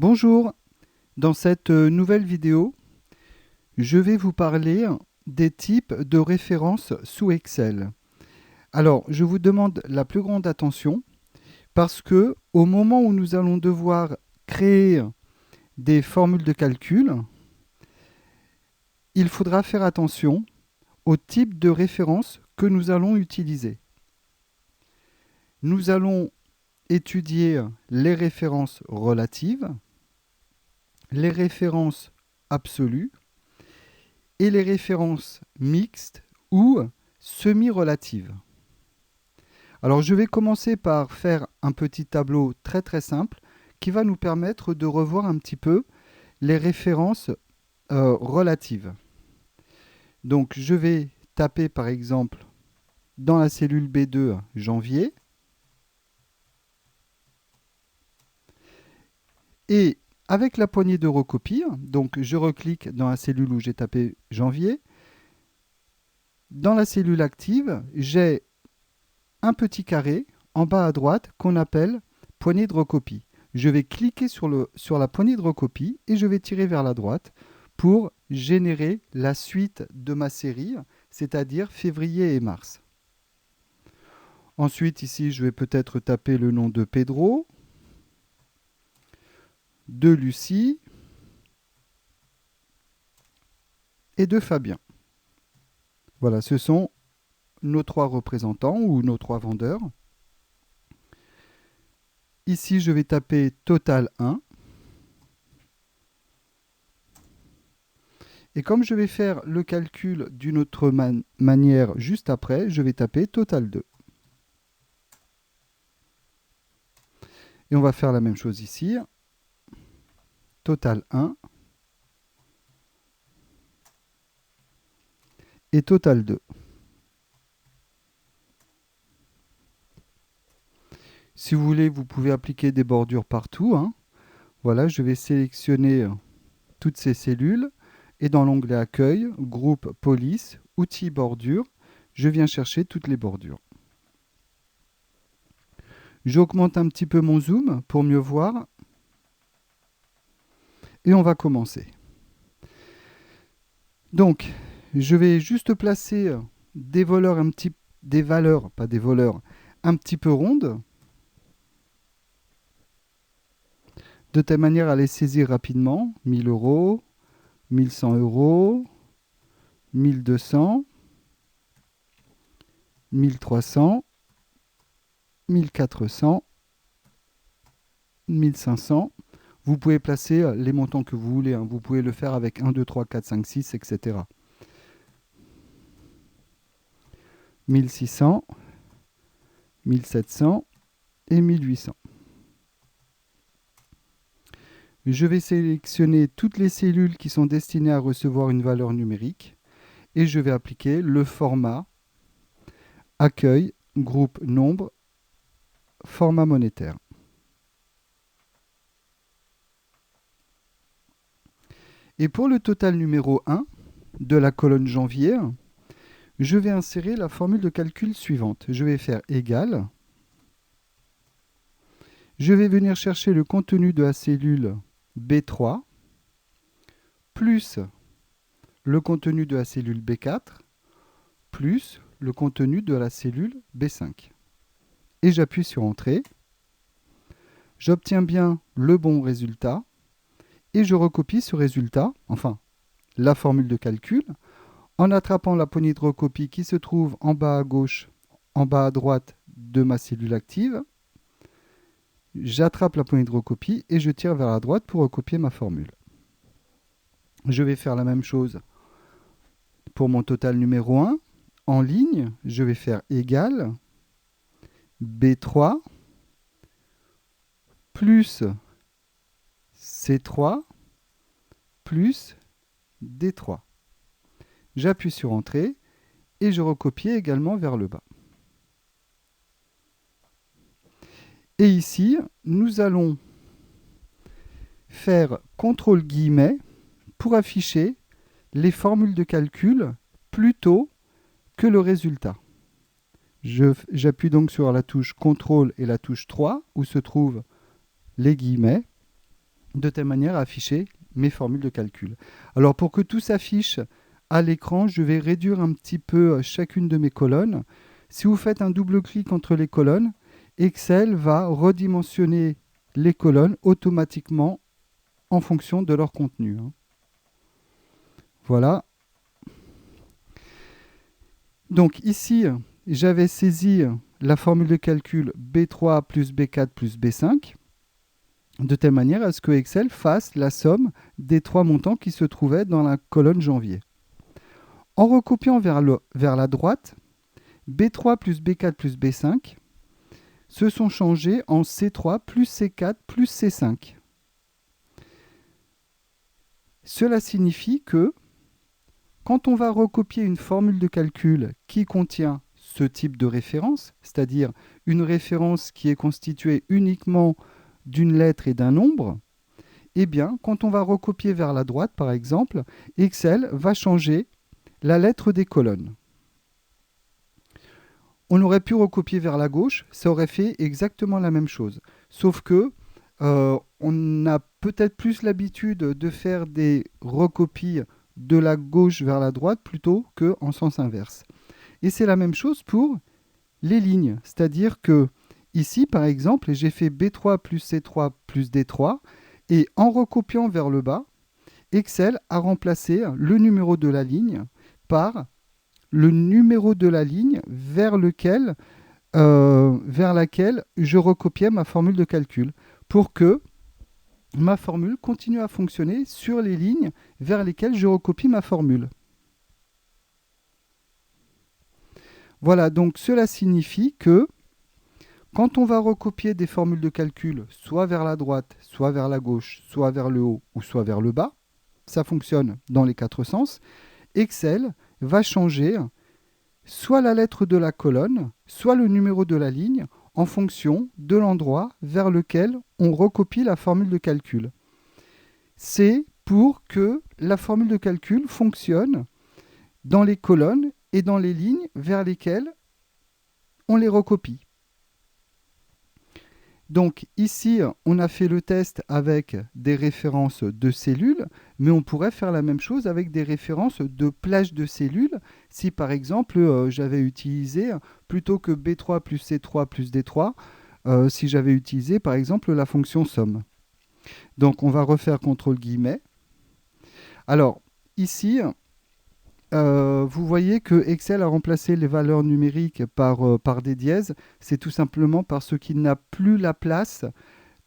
Bonjour, dans cette nouvelle vidéo, je vais vous parler des types de références sous Excel. Alors, je vous demande la plus grande attention parce que au moment où nous allons devoir créer des formules de calcul, il faudra faire attention au type de référence que nous allons utiliser. Nous allons étudier les références relatives, les références absolues et les références mixtes ou semi-relatives. Alors je vais commencer par faire un petit tableau très simple qui va nous permettre de revoir un petit peu les références relatives. Donc je vais taper par exemple dans la cellule B2 janvier et avec la poignée de recopie, donc je reclique dans la cellule où j'ai tapé janvier. Dans la cellule active, j'ai un petit carré en bas à droite qu'on appelle poignée de recopie. Je vais cliquer sur la poignée de recopie et je vais tirer vers la droite pour générer la suite de ma série, c'est-à-dire février et mars. Ensuite, ici, je vais peut-être taper le nom de Pedro, de Lucie et de Fabien. Voilà, ce sont nos trois représentants ou nos trois vendeurs. Ici, je vais taper total 1. Et comme je vais faire le calcul d'une autre manière juste après, je vais taper total 2. Et on va faire la même chose ici. Total 1 et total 2. Si vous voulez, vous pouvez appliquer des bordures partout. Voilà, je vais sélectionner toutes ces cellules et dans l'onglet Accueil, Groupe Police, Outils bordure, je viens chercher toutes les bordures. J'augmente un petit peu mon zoom pour mieux voir. Et on va commencer. Donc, je vais juste placer des valeurs un petit peu rondes, de telle manière à les saisir rapidement. 1000 euros, 1100 euros, 1200, 1300, 1400, 1500. Vous pouvez placer les montants que vous voulez. Vous pouvez le faire avec 1, 2, 3, 4, 5, 6, etc. 1600, 1700 et 1800. Je vais sélectionner toutes les cellules qui sont destinées à recevoir une valeur numérique et je vais appliquer le format accueil, groupe nombre, format monétaire. Et pour le total numéro 1 de la colonne janvier, je vais insérer la formule de calcul suivante. Je vais faire égal. Je vais venir chercher le contenu de la cellule B3 plus le contenu de la cellule B4 plus le contenu de la cellule B5. Et j'appuie sur Entrée. J'obtiens bien le bon résultat et je recopie ce résultat, enfin la formule de calcul, en attrapant la poignée de recopie qui se trouve en bas à gauche, en bas à droite de ma cellule active. J'attrape la poignée de recopie et je tire vers la droite pour recopier ma formule. Je vais faire la même chose pour mon total numéro 1. En ligne, je vais faire égal B3 plus C3 plus D3. J'appuie sur Entrée et je recopie également vers le bas. Et ici, nous allons faire CTRL- pour afficher les formules de calcul plutôt que le résultat. J'appuie donc sur la touche CTRL et la touche 3 où se trouvent les guillemets. de telle manière à afficher mes formules de calcul. Alors pour que tout s'affiche à l'écran, je vais réduire un petit peu chacune de mes colonnes. Si vous faites un double clic entre les colonnes, Excel va redimensionner les colonnes automatiquement en fonction de leur contenu. Voilà. Donc ici, j'avais saisi la formule de calcul B3 plus B4 plus B5, de telle manière à ce que Excel fasse la somme des trois montants qui se trouvaient dans la colonne janvier. En recopiant vers la droite, B3 plus B4 plus B5 se sont changés en C3 plus C4 plus C5. Cela signifie que quand on va recopier une formule de calcul qui contient ce type de référence, c'est-à-dire une référence qui est constituée uniquement d'une lettre et d'un nombre, eh bien, quand on va recopier vers la droite, par exemple, Excel va changer la lettre des colonnes. On aurait pu recopier vers la gauche, ça aurait fait exactement la même chose. Sauf que on a peut-être plus l'habitude de faire des recopies de la gauche vers la droite plutôt qu'en sens inverse. Et c'est la même chose pour les lignes. C'est-à-dire que ici, par exemple, j'ai fait B3 plus C3 plus D3, et en recopiant vers le bas, Excel a remplacé le numéro de la ligne par le numéro de la ligne vers laquelle je recopiais ma formule de calcul pour que ma formule continue à fonctionner sur les lignes vers lesquelles je recopie ma formule. Voilà, donc cela signifie que quand on va recopier des formules de calcul soit vers la droite, soit vers la gauche, soit vers le haut ou soit vers le bas, ça fonctionne dans les quatre sens, Excel va changer soit la lettre de la colonne, soit le numéro de la ligne, en fonction de l'endroit vers lequel on recopie la formule de calcul. C'est pour que la formule de calcul fonctionne dans les colonnes et dans les lignes vers lesquelles on les recopie. Donc ici, on a fait le test avec des références de cellules, mais on pourrait faire la même chose avec des références de plages de cellules. Si par exemple, j'avais utilisé, plutôt que B3 plus C3 plus D3, si j'avais utilisé par exemple la fonction somme. Donc on va refaire CTRL guillemets. Alors ici, vous voyez que Excel a remplacé les valeurs numériques par des dièses. C'est tout simplement parce qu'il n'a plus la place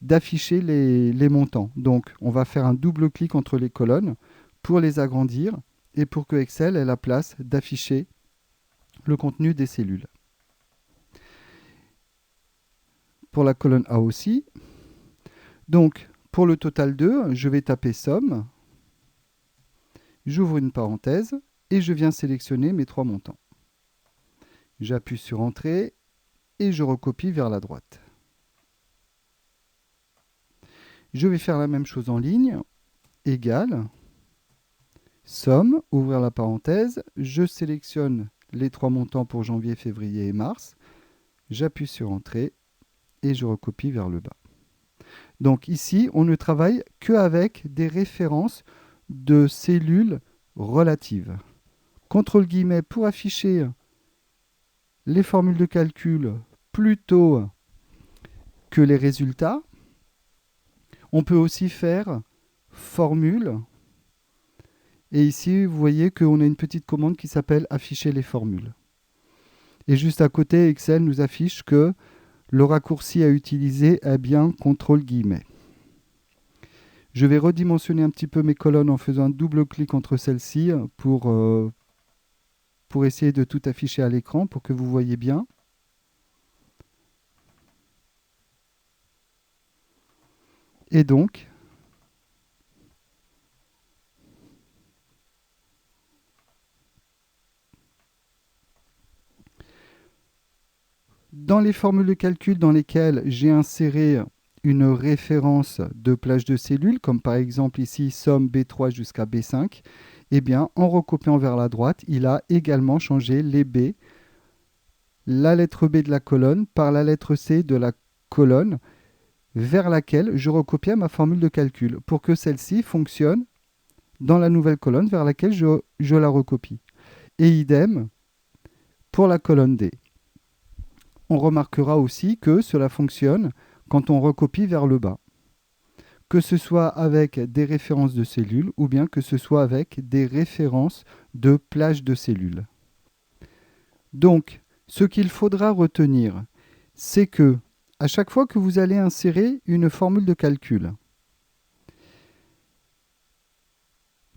d'afficher les montants. Donc, on va faire un double clic entre les colonnes pour les agrandir et pour que Excel ait la place d'afficher le contenu des cellules. Pour la colonne A aussi. Donc, pour le total 2, je vais taper somme. J'ouvre une parenthèse et je viens sélectionner mes trois montants. J'appuie sur Entrée et je recopie vers la droite. Je vais faire la même chose en ligne, égale, somme, ouvrir la parenthèse, je sélectionne les trois montants pour janvier, février et mars, j'appuie sur Entrée et je recopie vers le bas. Donc ici, on ne travaille qu'avec des références de cellules relatives. CTRL guillemets pour afficher les formules de calcul plutôt que les résultats. On peut aussi faire formule. Et ici, vous voyez qu'on a une petite commande qui s'appelle afficher les formules. Et juste à côté, Excel nous affiche que le raccourci à utiliser est bien CTRL guillemets. Je vais redimensionner un petit peu mes colonnes en faisant un double clic entre celles-ci pour essayer de tout afficher à l'écran pour que vous voyez bien. Et donc, dans les formules de calcul dans lesquelles j'ai inséré une référence de plage de cellules, comme par exemple ici somme B3 jusqu'à B5, eh bien, en recopiant vers la droite, il a également changé les B, la lettre B de la colonne par la lettre C de la colonne vers laquelle je recopiais ma formule de calcul pour que celle-ci fonctionne dans la nouvelle colonne vers laquelle je la recopie. Et idem pour la colonne D. On remarquera aussi que cela fonctionne quand on recopie vers le bas, que ce soit avec des références de cellules ou bien que ce soit avec des références de plages de cellules. Donc, ce qu'il faudra retenir, c'est que à chaque fois que vous allez insérer une formule de calcul,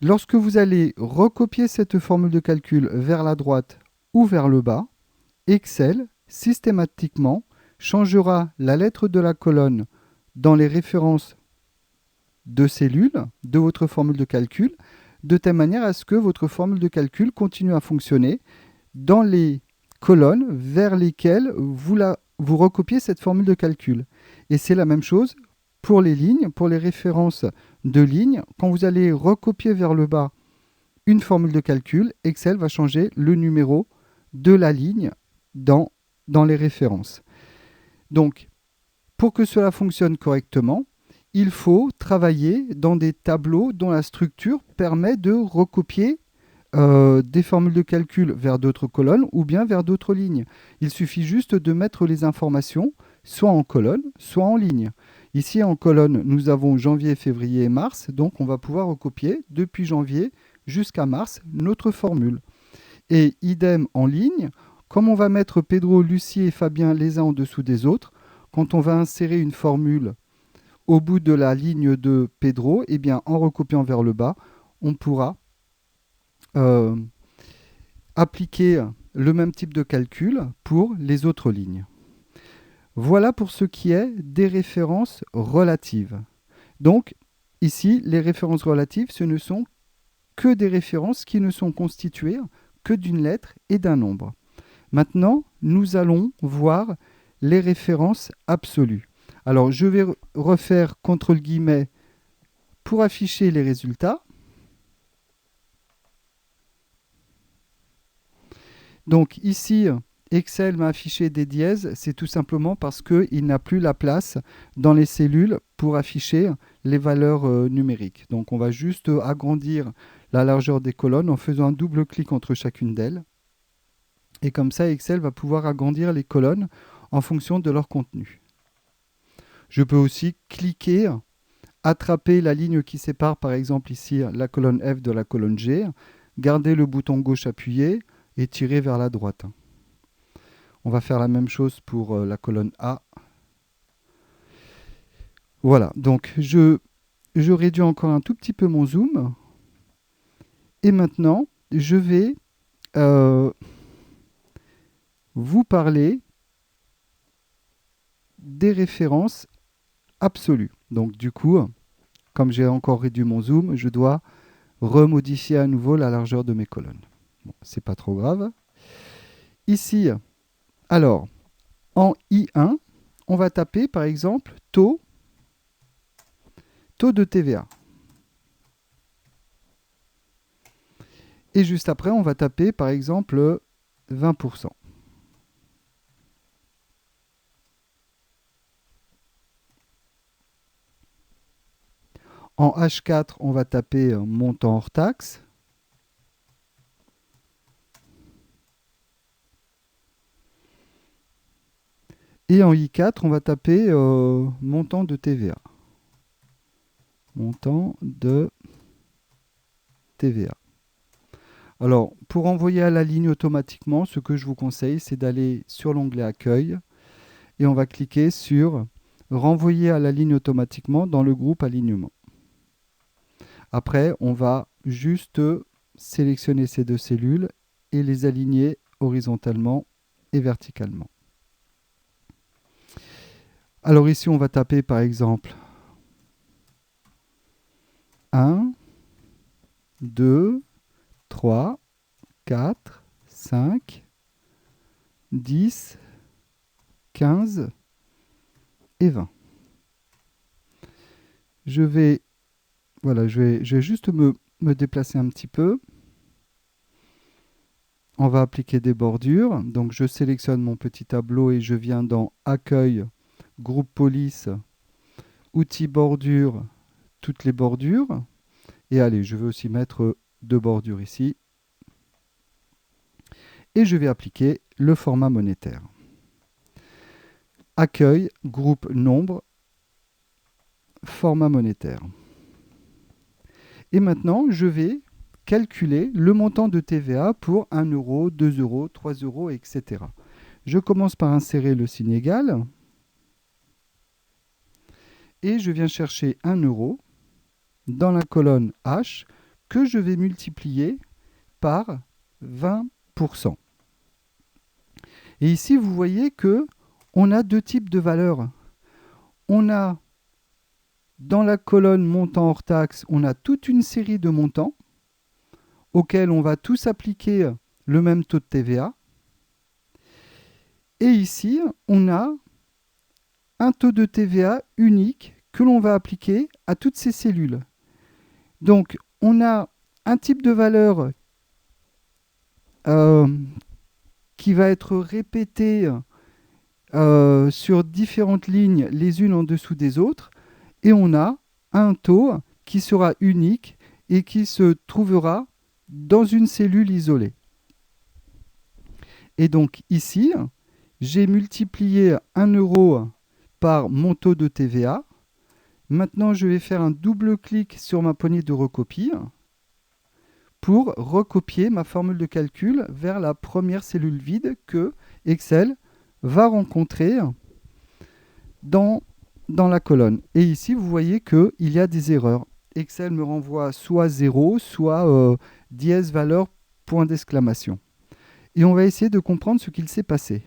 lorsque vous allez recopier cette formule de calcul vers la droite ou vers le bas, Excel, systématiquement, changera la lettre de la colonne dans les références de cellules de votre formule de calcul, de telle manière à ce que votre formule de calcul continue à fonctionner dans les colonnes vers lesquelles vous recopiez cette formule de calcul. Et c'est la même chose pour les lignes, pour les références de lignes. Quand vous allez recopier vers le bas une formule de calcul, Excel va changer le numéro de la ligne dans les références. Donc, pour que cela fonctionne correctement, il faut travailler dans des tableaux dont la structure permet de recopier des formules de calcul vers d'autres colonnes ou bien vers d'autres lignes. Il suffit juste de mettre les informations soit en colonne, soit en ligne. Ici, en colonne, nous avons janvier, février et mars, donc on va pouvoir recopier depuis janvier jusqu'à mars notre formule. Et idem en ligne, comme on va mettre Pedro, Lucie et Fabien les uns en dessous des autres, quand on va insérer une formule au bout de la ligne de Pedro, eh bien, en recopiant vers le bas, on pourra appliquer le même type de calcul pour les autres lignes. Voilà pour ce qui est des références relatives. Donc, ici, les références relatives, ce ne sont que des références qui ne sont constituées que d'une lettre et d'un nombre. Maintenant, nous allons voir les références absolues. Alors, je vais refaire CTRL- pour afficher les résultats. Donc ici, Excel m'a affiché des dièses, c'est tout simplement parce qu'il n'a plus la place dans les cellules pour afficher les valeurs numériques. Donc on va juste agrandir la largeur des colonnes en faisant un double clic entre chacune d'elles. Et comme ça, Excel va pouvoir agrandir les colonnes en fonction de leur contenu. Je peux aussi cliquer, attraper la ligne qui sépare par exemple ici la colonne F de la colonne G, garder le bouton gauche appuyé et tirer vers la droite. On va faire la même chose pour la colonne A. Voilà, donc je réduis encore un tout petit peu mon zoom. Et maintenant, je vais vous parler des références absolues. Donc du coup, comme j'ai encore réduit mon zoom, je dois remodifier à nouveau la largeur de mes colonnes. Bon, c'est pas trop grave. Ici, alors, en I1, on va taper par exemple taux de TVA. Et juste après, on va taper par exemple 20%. En H4, on va taper montant hors taxe. Et en I4, on va taper montant de TVA. Montant de TVA. Alors, pour envoyer à la ligne automatiquement, ce que je vous conseille, c'est d'aller sur l'onglet Accueil et on va cliquer sur Renvoyer à la ligne automatiquement dans le groupe Alignement. Après, on va juste sélectionner ces deux cellules et les aligner horizontalement et verticalement. Alors ici, on va taper par exemple 1, 2, 3, 4, 5, 10, 15 et 20. Je vais juste me déplacer un petit peu. On va appliquer des bordures. Donc je sélectionne mon petit tableau et je viens dans Accueil, Groupe Police Outils bordure, toutes les bordures. Et allez, je vais aussi mettre 2 bordures ici. Et je vais appliquer le format monétaire. Accueil, groupe, nombre, format monétaire. Et maintenant, je vais calculer le montant de TVA pour 1 euro, 2 euros, 3 euros, etc. Je commence par insérer le signe égal. Et je viens chercher 1 euro dans la colonne H que je vais multiplier par 20%. Et ici, vous voyez que on a 2 types de valeurs. On a dans la colonne montant hors taxe, on a toute une série de montants auxquels on va tous appliquer le même taux de TVA. Et ici, on a un taux de TVA unique que l'on va appliquer à toutes ces cellules. Donc, on a un type de valeur qui va être répété sur différentes lignes les unes en dessous des autres, et on a un taux qui sera unique et qui se trouvera dans une cellule isolée. Et donc ici, j'ai multiplié 1 euro par mon taux de TVA. Maintenant, je vais faire un double clic sur ma poignée de recopie pour recopier ma formule de calcul vers la première cellule vide que Excel va rencontrer dans la colonne. Et ici, vous voyez qu'il y a des erreurs. Excel me renvoie soit 0, soit dièse valeur point d'exclamation. Et on va essayer de comprendre ce qu'il s'est passé.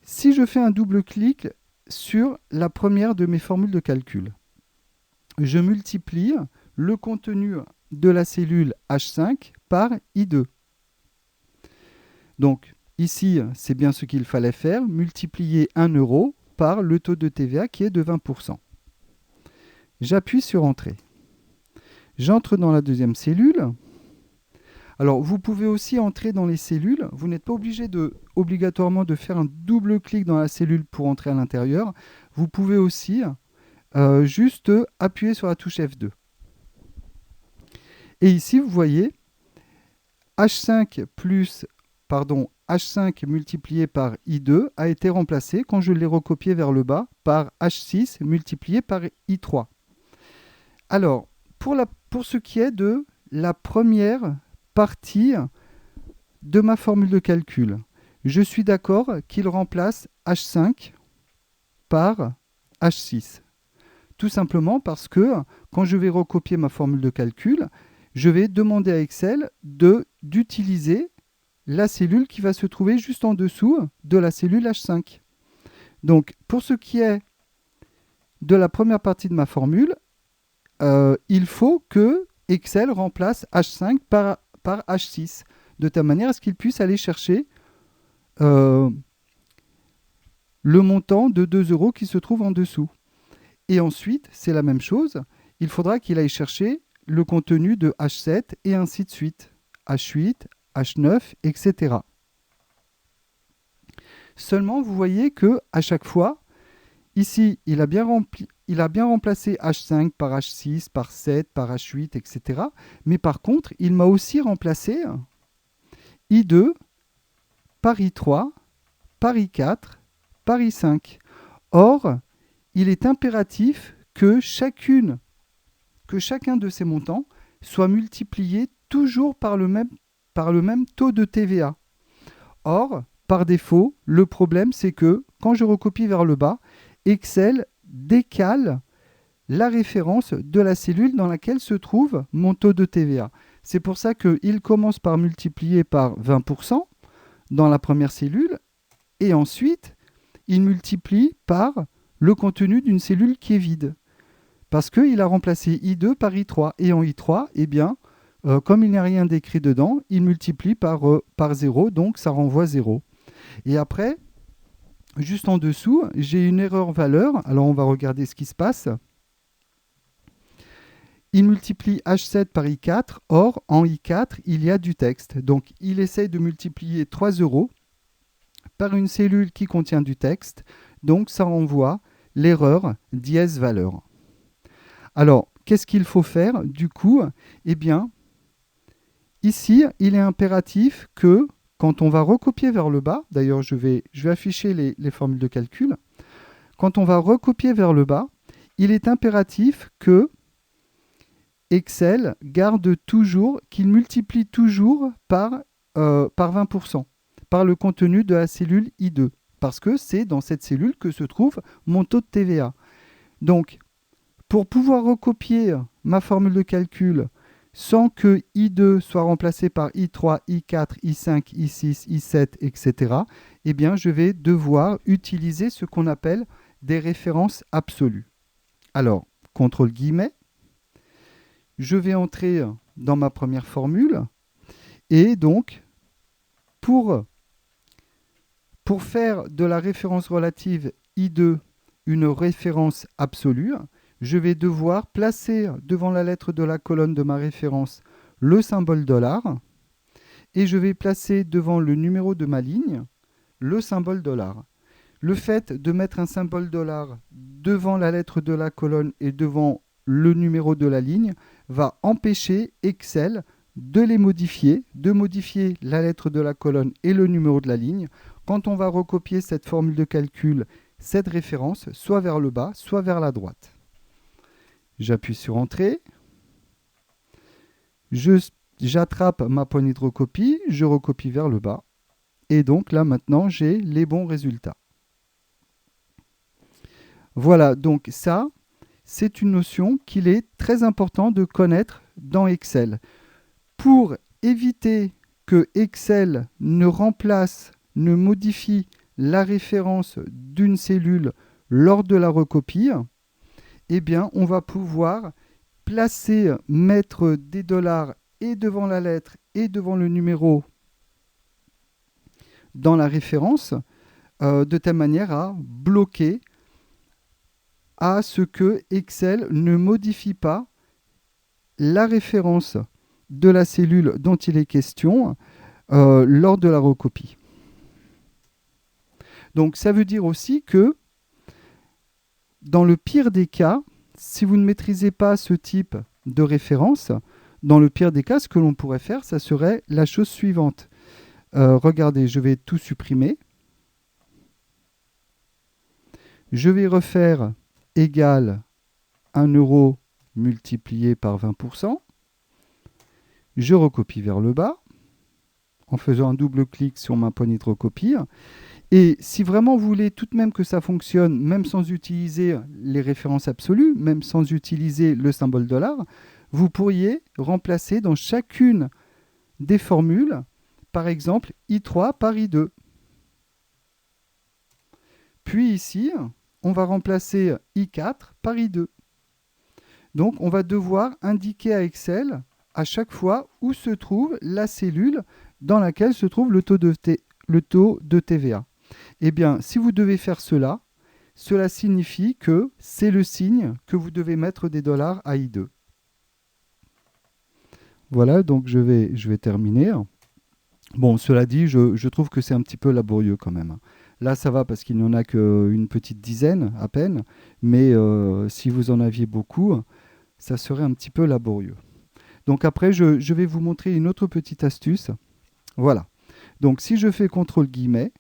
Si je fais un double clic sur la première de mes formules de calcul, je multiplie le contenu de la cellule H5 par I2. Donc, ici, c'est bien ce qu'il fallait faire, multiplier 1 euro par le taux de TVA qui est de 20%. J'appuie sur Entrée. J'entre dans la deuxième cellule. Alors, vous pouvez aussi entrer dans les cellules. Vous n'êtes pas obligé obligatoirement de faire un double clic dans la cellule pour entrer à l'intérieur. Vous pouvez aussi juste appuyer sur la touche F2. Et ici, vous voyez, H5 multiplié par I2 a été remplacé, quand je l'ai recopié vers le bas, par H6 multiplié par I3. Alors, pour ce qui est de la première partie de ma formule de calcul, je suis d'accord qu'il remplace H5 par H6. Tout simplement parce que quand je vais recopier ma formule de calcul, je vais demander à Excel d'utiliser la cellule qui va se trouver juste en dessous de la cellule H5. Donc, pour ce qui est de la première partie de ma formule, il faut que Excel remplace H5 par H6, de telle manière à ce qu'il puisse aller chercher le montant de 2 euros qui se trouve en dessous. Et ensuite, c'est la même chose, il faudra qu'il aille chercher le contenu de H7 et ainsi de suite, H8, H9, etc. Seulement, vous voyez qu'à chaque fois, ici, il a bien remplacé H5 par H6, par 7, par H8, etc. Mais par contre, il m'a aussi remplacé I2 par I3, par I4, par I5. Or, il est impératif que chacun de ces montants soit multiplié toujours par le même taux de TVA. Or, par défaut, le problème, c'est que quand je recopie vers le bas, Excel décale la référence de la cellule dans laquelle se trouve mon taux de TVA. C'est pour ça qu'il commence par multiplier par 20% dans la première cellule, et ensuite, il multiplie par le contenu d'une cellule qui est vide. Parce qu'il a remplacé I2 par I3. Et en I3, eh bien, comme il n'y a rien d'écrit dedans, il multiplie par 0, donc ça renvoie 0. Et après, juste en dessous, j'ai une erreur valeur. Alors on va regarder ce qui se passe. Il multiplie H7 par I4. Or, en I4, il y a du texte. Donc il essaye de multiplier 3 euros par une cellule qui contient du texte. Donc ça renvoie l'erreur dièse valeur. Alors, qu'est-ce qu'il faut faire du coup? Eh bien, ici, il est impératif que quand on va recopier vers le bas, d'ailleurs je vais afficher les formules de calcul, quand on va recopier vers le bas, il est impératif que Excel garde toujours, qu'il multiplie toujours par 20%, par le contenu de la cellule I2, parce que c'est dans cette cellule que se trouve mon taux de TVA. Donc, pour pouvoir recopier ma formule de calcul sans que I2 soit remplacé par I3, I4, I5, I6, I7, etc., eh bien, je vais devoir utiliser ce qu'on appelle des références absolues. Alors, contrôle guillemets, je vais entrer dans ma première formule et donc, pour faire de la référence relative I2 une référence absolue, je vais devoir placer devant la lettre de la colonne de ma référence le symbole $, et je vais placer devant le numéro de ma ligne le symbole $. Le fait de mettre un symbole $, devant la lettre de la colonne et devant le numéro de la ligne va empêcher Excel de les modifier, de modifier la lettre de la colonne et le numéro de la ligne quand on va recopier cette formule de calcul, cette référence, soit vers le bas, soit vers la droite. J'appuie sur Entrée. J'attrape ma poignée de recopie, je recopie vers le bas. Et donc là, maintenant, j'ai les bons résultats. Voilà, donc ça, c'est une notion qu'il est très important de connaître dans Excel. Pour éviter que Excel ne remplace, ne modifie la référence d'une cellule lors de la recopie, eh bien, on va pouvoir placer, mettre des dollars et devant la lettre et devant le numéro dans la référence, de telle manière à bloquer à ce que Excel ne modifie pas la référence de la cellule dont il est question lors de la recopie. Donc ça veut dire aussi que dans le pire des cas, si vous ne maîtrisez pas ce type de référence, dans le pire des cas, ce que l'on pourrait faire, ça serait la chose suivante. Regardez, je vais tout supprimer. Je vais refaire égal 1 € multiplié par 20%. Je recopie vers le bas en faisant un double clic sur ma poignée de recopie. Et si vraiment vous voulez tout de même que ça fonctionne, même sans utiliser les références absolues, même sans utiliser le symbole $, vous pourriez remplacer dans chacune des formules, par exemple, I3 par I2. Puis ici, on va remplacer I4 par I2. Donc, on va devoir indiquer à Excel à chaque fois où se trouve la cellule dans laquelle se trouve le taux de TVA. Eh bien, si vous devez faire cela, cela signifie que c'est le signe que vous devez mettre des dollars à I2. Voilà, donc je vais terminer. Bon, cela dit, je trouve que c'est un petit peu laborieux quand même. Là, ça va parce qu'il n'y en a qu'une petite dizaine à peine, mais si vous en aviez beaucoup, ça serait un petit peu laborieux. Donc après, je vais vous montrer une autre petite astuce. Voilà. Donc si je fais contrôle guillemets,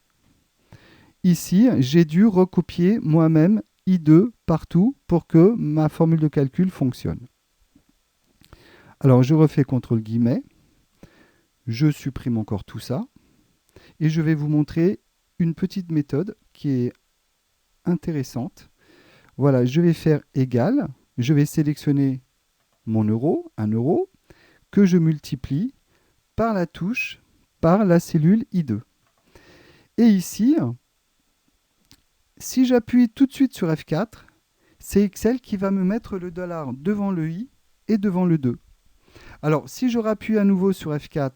ici, j'ai dû recopier moi-même I2 partout pour que ma formule de calcul fonctionne. Alors, je refais contrôle guillemets, je supprime encore tout ça, et je vais vous montrer une petite méthode qui est intéressante. Voilà, je vais faire égal, je vais sélectionner mon euro, 1 €, que je multiplie par la touche, par la cellule I2. Et ici, si j'appuie tout de suite sur F4, c'est Excel qui va me mettre le dollar devant le I et devant le 2. Alors, si je rappuie à nouveau sur F4,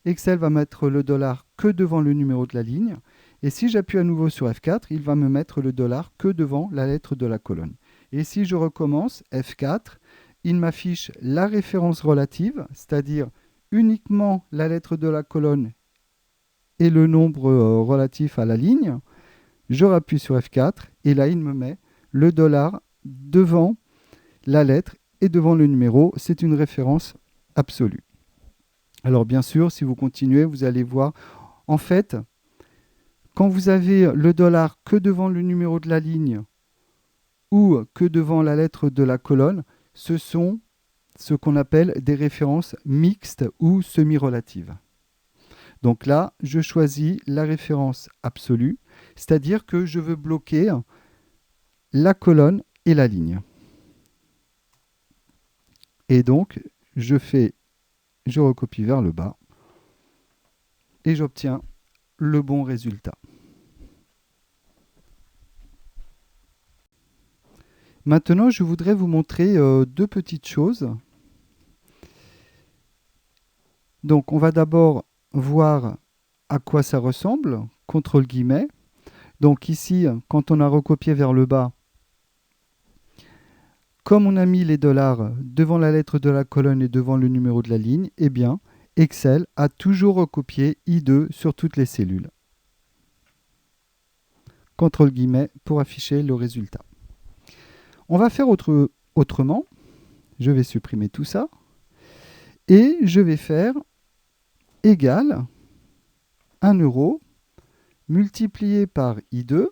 Excel va mettre le dollar que devant le numéro de la ligne. Et si j'appuie à nouveau sur F4, il va me mettre le dollar que devant la lettre de la colonne. Et si je recommence F4, il m'affiche la référence relative, c'est-à-dire uniquement la lettre de la colonne et le nombre relatif à la ligne. je rappuie sur F4 et là, il me met le dollar devant la lettre et devant le numéro. C'est une référence absolue. Alors bien sûr, si vous continuez, vous allez voir, en fait, quand vous avez le dollar que devant le numéro de la ligne ou que devant la lettre de la colonne, ce sont ce qu'on appelle des références mixtes ou semi-relatives. Donc là, je choisis la référence absolue, c'est-à-dire que je veux bloquer la colonne et la ligne. Et donc, je recopie vers le bas et j'obtiens le bon résultat. Maintenant, je voudrais vous montrer deux petites choses. Donc, on va d'abord voir à quoi ça ressemble. CTRL guillemets. Donc ici, quand on a recopié vers le bas, comme on a mis les dollars devant la lettre de la colonne et devant le numéro de la ligne, eh bien, Excel a toujours recopié I2 sur toutes les cellules. CTRL guillemets pour afficher le résultat. On va faire autrement. Je vais supprimer tout ça. Et je vais faire égal 1 euro multiplié par I2.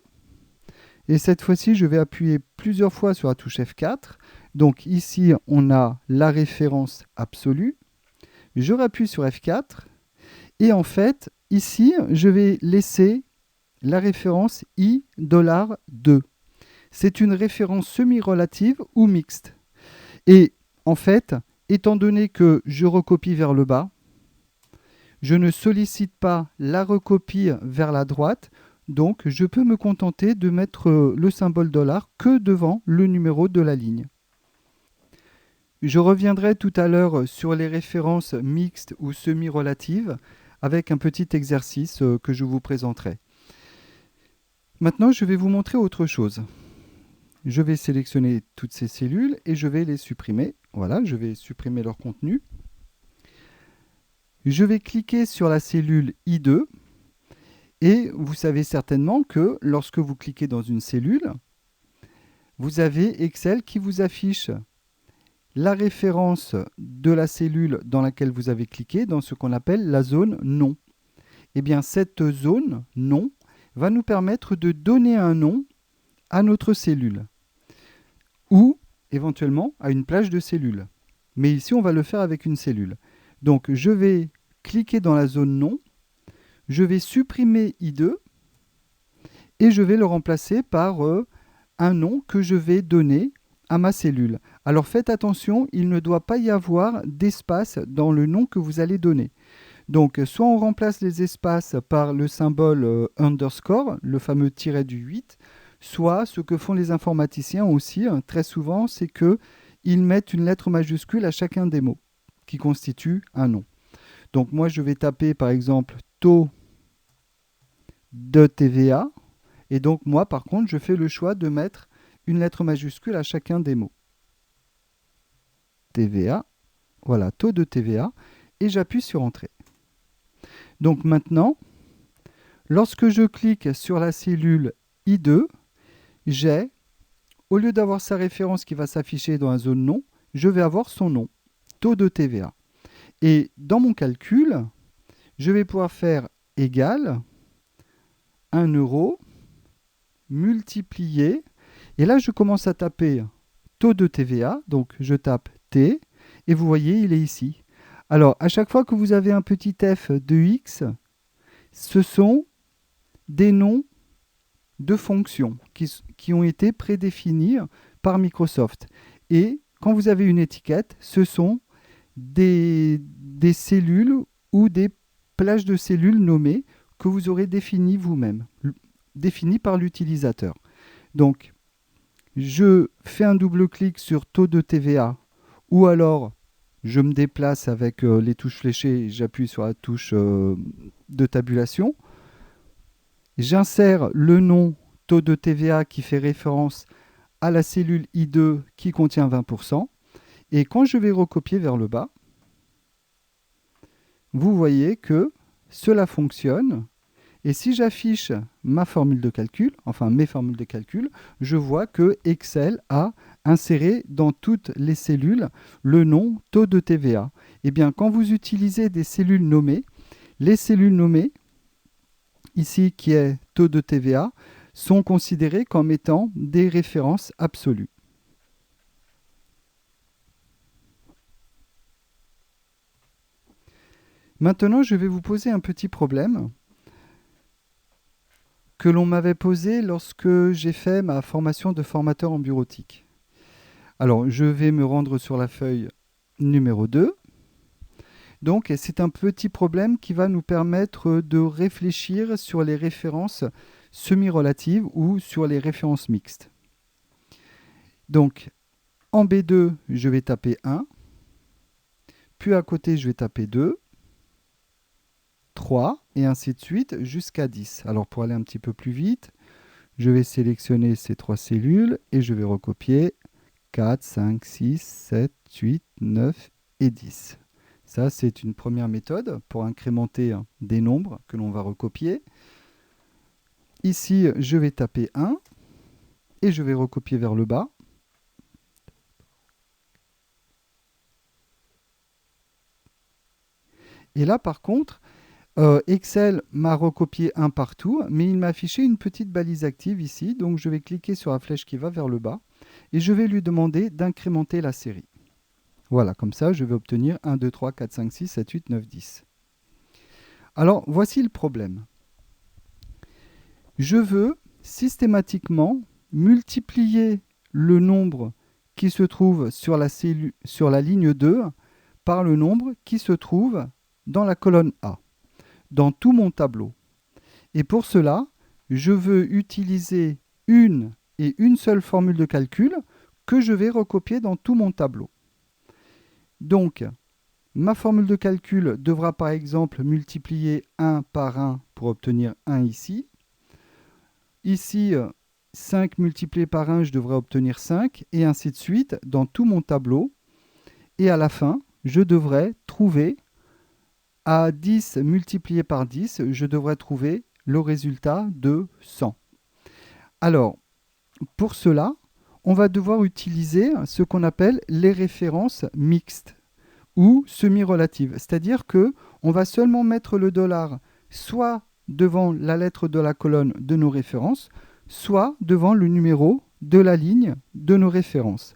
Et cette fois-ci, je vais appuyer plusieurs fois sur la touche F4. Donc ici, on a la référence absolue. Je rappuie sur F4. Et en fait, ici, je vais laisser la référence I$2. C'est une référence semi-relative ou mixte. Et en fait, étant donné que je recopie vers le bas, je ne sollicite pas la recopie vers la droite, donc je peux me contenter de mettre le symbole dollar que devant le numéro de la ligne. Je reviendrai tout à l'heure sur les références mixtes ou semi-relatives avec un petit exercice que je vous présenterai. Maintenant, je vais vous montrer autre chose. Je vais sélectionner toutes ces cellules et je vais les supprimer. Voilà, je vais supprimer leur contenu. Je vais cliquer sur la cellule I2 et vous savez certainement que lorsque vous cliquez dans une cellule, vous avez Excel qui vous affiche la référence de la cellule dans laquelle vous avez cliqué dans ce qu'on appelle la zone nom. Eh bien, cette zone nom va nous permettre de donner un nom à notre cellule ou éventuellement à une plage de cellules. Mais ici, on va le faire avec une cellule. Donc, je vais cliquer dans la zone nom, je vais supprimer I2 et je vais le remplacer par un nom que je vais donner à ma cellule. Alors faites attention, il ne doit pas y avoir d'espace dans le nom que vous allez donner. Donc soit on remplace les espaces par le symbole underscore, le fameux tiret du 8, soit ce que font les informaticiens aussi, très souvent, c'est qu'ils mettent une lettre majuscule à chacun des mots qui constituent un nom. Donc moi je vais taper par exemple taux de TVA, et donc moi par contre je fais le choix de mettre une lettre majuscule à chacun des mots. TVA, voilà, taux de TVA, et j'appuie sur Entrée. Donc maintenant, lorsque je clique sur la cellule I2, j'ai, au lieu d'avoir sa référence qui va s'afficher dans la zone nom, je vais avoir son nom, taux de TVA. Et dans mon calcul, je vais pouvoir faire égal 1 euro multiplié, et là je commence à taper taux de TVA, donc je tape T, et vous voyez, il est ici. Alors, à chaque fois que vous avez un petit f de x, ce sont des noms de fonctions qui ont été prédéfinis par Microsoft. Et quand vous avez une étiquette, ce sont des cellules ou des plages de cellules nommées que vous aurez définies vous-même, définies par l'utilisateur. Donc, je fais un double-clic sur taux de TVA ou alors je me déplace avec les touches fléchées et j'appuie sur la touche de tabulation. J'insère le nom taux de TVA qui fait référence à la cellule I2 qui contient 20%. Et quand je vais recopier vers le bas, vous voyez que cela fonctionne Et si j'affiche ma formule de calcul, enfin mes formules de calcul, je vois que Excel a inséré dans toutes les cellules le nom taux de TVA. Eh bien, quand vous utilisez des cellules nommées, les cellules nommées, ici qui est taux de TVA, sont considérées comme étant des références absolues. Maintenant, je vais vous poser un petit problème que l'on m'avait posé lorsque j'ai fait ma formation de formateur en bureautique. Alors, je vais me rendre sur la feuille numéro 2. Donc, c'est un petit problème qui va nous permettre de réfléchir sur les références semi-relatives ou sur les références mixtes. Donc, en B2, je vais taper 1. Puis à côté, je vais taper 2, 3, et ainsi de suite jusqu'à 10. Alors, pour aller un petit peu plus vite, je vais sélectionner ces 3 cellules et je vais recopier 4, 5, 6, 7, 8, 9 et 10. Ça, c'est une première méthode pour incrémenter des nombres que l'on va recopier. Ici, je vais taper 1 et je vais recopier vers le bas. Et là, par contre, Excel m'a recopié 1 partout, mais il m'a affiché une petite balise active ici. Donc, je vais cliquer sur la flèche qui va vers le bas et je vais lui demander d'incrémenter la série. Voilà, comme ça, je vais obtenir 1, 2, 3, 4, 5, 6, 7, 8, 9, 10. Alors, voici le problème. Je veux systématiquement multiplier le nombre qui se trouve sur la ligne 2 par le nombre qui se trouve dans la colonne A, dans tout mon tableau. Et pour cela, je veux utiliser une et une seule formule de calcul que je vais recopier dans tout mon tableau. Donc, ma formule de calcul devra par exemple multiplier 1 par 1 pour obtenir 1 ici. Ici, 5 multiplié par 1, je devrais obtenir 5, et ainsi de suite dans tout mon tableau. Et à la fin, je devrais trouver, à 10 multiplié par 10, je devrais trouver le résultat de 100. Alors, pour cela, on va devoir utiliser ce qu'on appelle les références mixtes ou semi-relatives. C'est-à-dire qu'on va seulement mettre le dollar soit devant la lettre de la colonne de nos références, soit devant le numéro de la ligne de nos références.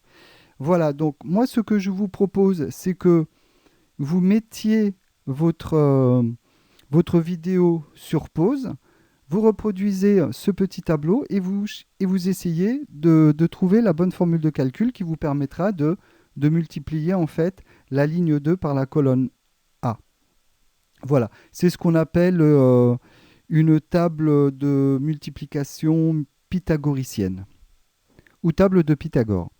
Voilà, donc moi ce que je vous propose, c'est que vous mettiez votre vidéo sur pause, vous reproduisez ce petit tableau et vous essayez de trouver la bonne formule de calcul qui vous permettra de multiplier en fait la ligne 2 par la colonne A. Voilà, c'est ce qu'on appelle une table de multiplication pythagoricienne ou table de Pythagore.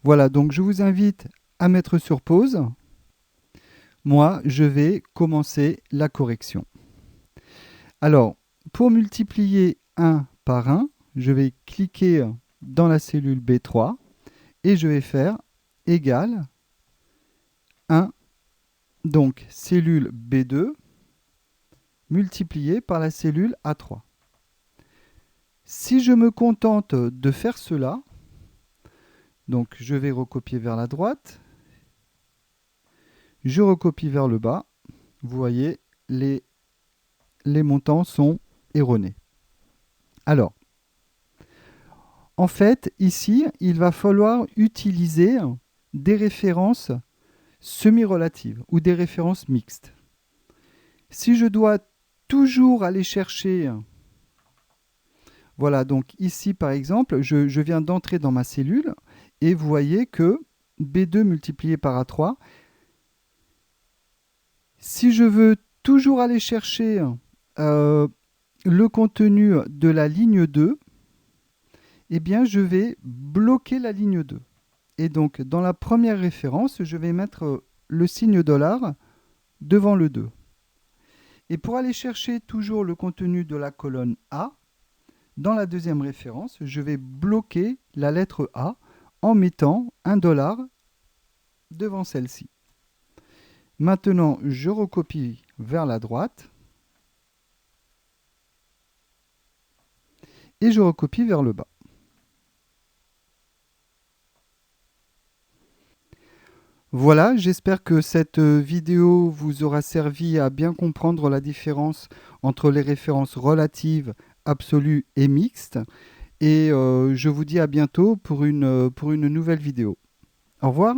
Voilà, donc je vous invite à mettre sur pause. Moi, je vais commencer la correction. Alors, pour multiplier 1 par 1, je vais cliquer dans la cellule B3 et je vais faire égal 1, donc cellule B2 multiplié par la cellule A3. Si je me contente de faire cela, donc je vais recopier vers la droite, je recopie vers le bas, vous voyez, les montants sont erronés. Alors, en fait, ici, il va falloir utiliser des références semi-relatives ou des références mixtes. Si je dois toujours aller chercher, voilà, donc ici par exemple, je viens d'entrer dans ma cellule et vous voyez que B2 multiplié par A3, si je veux toujours aller chercher le contenu de la ligne 2, eh bien je vais bloquer la ligne 2. Et donc dans la première référence, je vais mettre le signe dollar devant le 2. Et pour aller chercher toujours le contenu de la colonne A, dans la deuxième référence, je vais bloquer la lettre A en mettant un dollar devant celle-ci. Maintenant, je recopie vers la droite. et je recopie vers le bas. Voilà, j'espère que cette vidéo vous aura servi à bien comprendre la différence entre les références relatives, absolues et mixtes. Et je vous dis à bientôt pour une nouvelle vidéo. Au revoir.